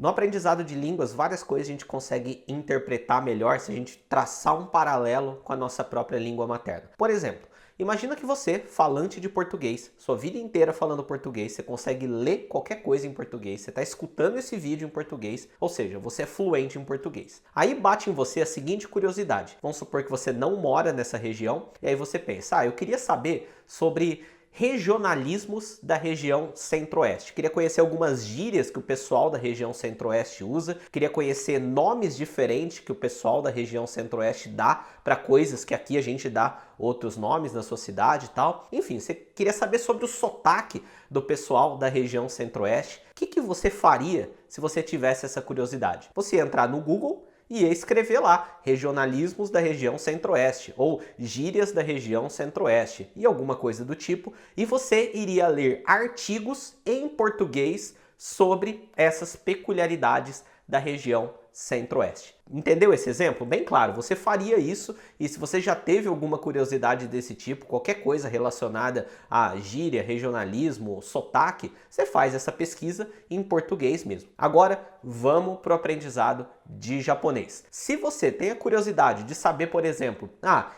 No aprendizado de línguas, várias coisas a gente consegue interpretar melhor se a gente traçar um paralelo com a nossa própria língua materna. Por exemplo, imagina que você, falante de português, sua vida inteira falando português, você consegue ler qualquer coisa em português, você está escutando esse vídeo em português, ou seja, você é fluente em português. Aí bate em você a seguinte curiosidade. Vamos supor que você não mora nessa região, e aí você pensa, eu queria saber sobre regionalismos da região centro-oeste. Queria conhecer algumas gírias que o pessoal da região centro-oeste usa, queria conhecer nomes diferentes que o pessoal da região centro-oeste dá para coisas que aqui a gente dá outros nomes na sua cidade e tal. Enfim, você queria saber sobre o sotaque do pessoal da região centro-oeste. O que você faria se você tivesse essa curiosidade? Você ia entrar no Google e ia escrever lá, regionalismos da região centro-oeste, ou gírias da região centro-oeste, e alguma coisa do tipo, e você iria ler artigos em português sobre essas peculiaridades da região centro-oeste. Entendeu esse exemplo? Bem claro, você faria isso, e se você já teve alguma curiosidade desse tipo, qualquer coisa relacionada a gíria, regionalismo, sotaque, você faz essa pesquisa em português mesmo. Agora, vamos para o aprendizado de japonês. Se você tem a curiosidade de saber, por exemplo,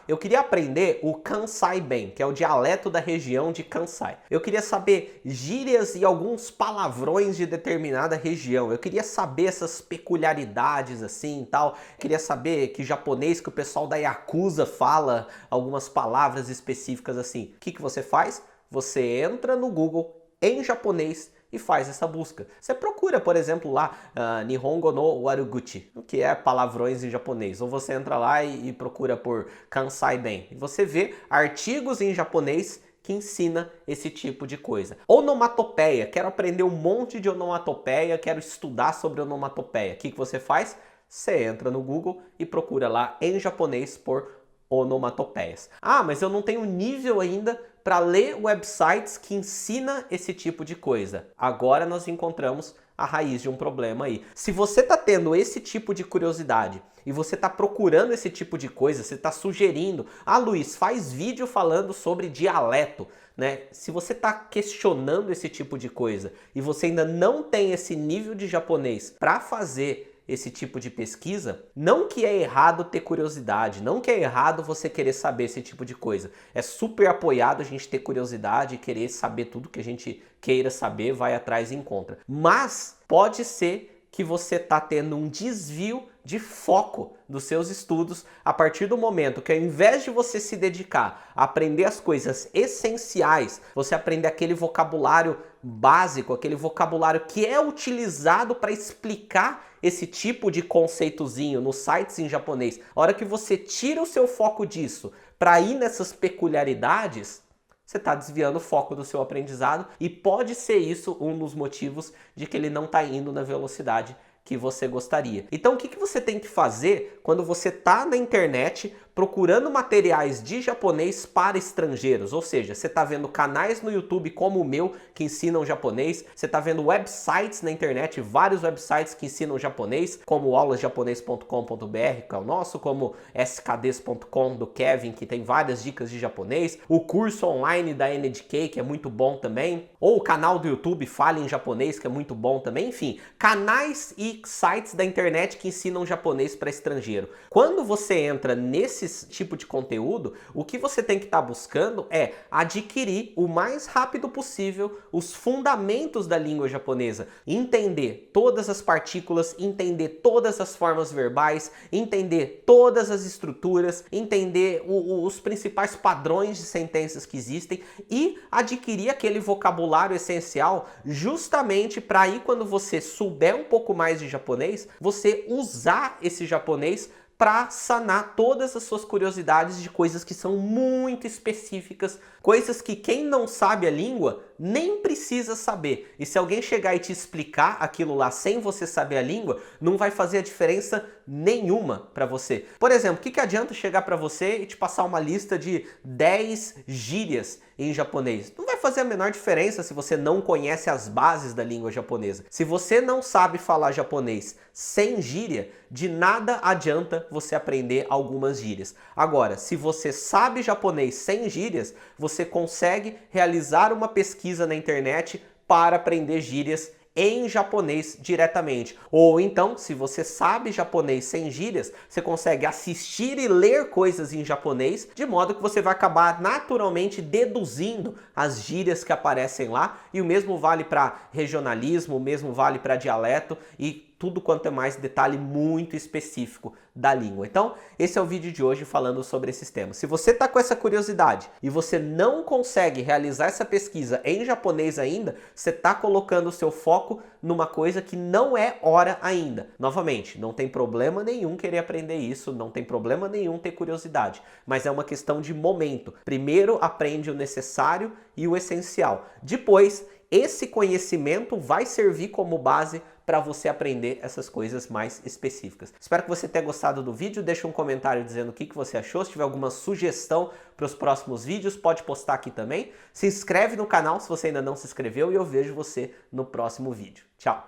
eu queria aprender o Kansai Ben, que é o dialeto da região de Kansai. Eu queria saber gírias e alguns palavrões de determinada região. Eu queria saber essas peculiaridades assim e tal. Queria saber que japonês que o pessoal da Yakuza fala algumas palavras específicas assim. O que você faz? Você entra no Google em japonês e faz essa busca. Você procura, por exemplo, lá Nihongo no Waruguchi, que é palavrões em japonês. Ou você entra lá e procura por Kansai Ben. E você vê artigos em japonês que ensina esse tipo de coisa. Onomatopeia. Quero aprender um monte de onomatopeia, quero estudar sobre onomatopeia. O que você faz? Você entra no Google e procura lá em japonês por onomatopeias. Mas eu não tenho nível ainda para ler websites que ensina esse tipo de coisa. Agora nós encontramos a raiz de um problema aí. Se você está tendo esse tipo de curiosidade e você está procurando esse tipo de coisa, você está sugerindo, Luiz, faz vídeo falando sobre dialeto, né? Se você está questionando esse tipo de coisa e você ainda não tem esse nível de japonês para fazer esse tipo de pesquisa, não que é errado ter curiosidade, não que é errado você querer saber esse tipo de coisa. É super apoiado a gente ter curiosidade e querer saber tudo que a gente queira saber, vai atrás e encontra. Mas pode ser que você está tendo um desvio de foco dos seus estudos a partir do momento que, ao invés de você se dedicar a aprender as coisas essenciais, você aprender aquele vocabulário básico, aquele vocabulário que é utilizado para explicar esse tipo de conceitozinho nos sites em japonês. A hora que você tira o seu foco disso para ir nessas peculiaridades, você está desviando o foco do seu aprendizado e pode ser isso um dos motivos de que ele não está indo na velocidade que você gostaria. Então o que você tem que fazer quando você está na internet procurando materiais de japonês para estrangeiros? Ou seja, você está vendo canais no YouTube como o meu que ensinam japonês, você está vendo websites na internet, vários websites que ensinam japonês, como aulasjaponês.com.br, que é o nosso, como skds.com do Kevin, que tem várias dicas de japonês, o curso online da NDK, que é muito bom também, ou o canal do YouTube Fale em Japonês, que é muito bom também, enfim, canais e sites da internet que ensinam japonês para estrangeiro. Quando você entra nesse tipo de conteúdo, o que você tem que estar buscando é adquirir o mais rápido possível os fundamentos da língua japonesa, entender todas as partículas, entender todas as formas verbais, entender todas as estruturas, entender os principais padrões de sentenças que existem e adquirir aquele vocabulário essencial justamente para aí quando você souber um pouco mais de japonês, você usar esse japonês para sanar todas as suas curiosidades de coisas que são muito específicas, coisas que quem não sabe a língua nem precisa saber. E se alguém chegar e te explicar aquilo lá sem você saber a língua, não vai fazer a diferença nenhuma para você. Por exemplo, o que adianta chegar para você e te passar uma lista de 10 gírias em japonês? Não vai fazer a menor diferença se você não conhece as bases da língua japonesa. Se você não sabe falar japonês sem gíria, de nada adianta você aprender algumas gírias. Agora, se você sabe japonês sem gírias, você consegue realizar uma pesquisa na internet para aprender gírias em japonês diretamente. Ou então, se você sabe japonês sem gírias, você consegue assistir e ler coisas em japonês, de modo que você vai acabar naturalmente deduzindo as gírias que aparecem lá, e o mesmo vale para regionalismo, o mesmo vale para dialeto e tudo quanto é mais detalhe muito específico da língua. Então, esse é o vídeo de hoje falando sobre esses temas. Se você está com essa curiosidade e você não consegue realizar essa pesquisa em japonês ainda, você está colocando o seu foco numa coisa que não é hora ainda. Novamente, não tem problema nenhum querer aprender isso, não tem problema nenhum ter curiosidade, mas é uma questão de momento. Primeiro aprende o necessário e o essencial. Depois, esse conhecimento vai servir como base para você aprender essas coisas mais específicas. Espero que você tenha gostado do vídeo, deixa um comentário dizendo o que você achou, se tiver alguma sugestão para os próximos vídeos, pode postar aqui também. Se inscreve no canal se você ainda não se inscreveu e eu vejo você no próximo vídeo. Tchau!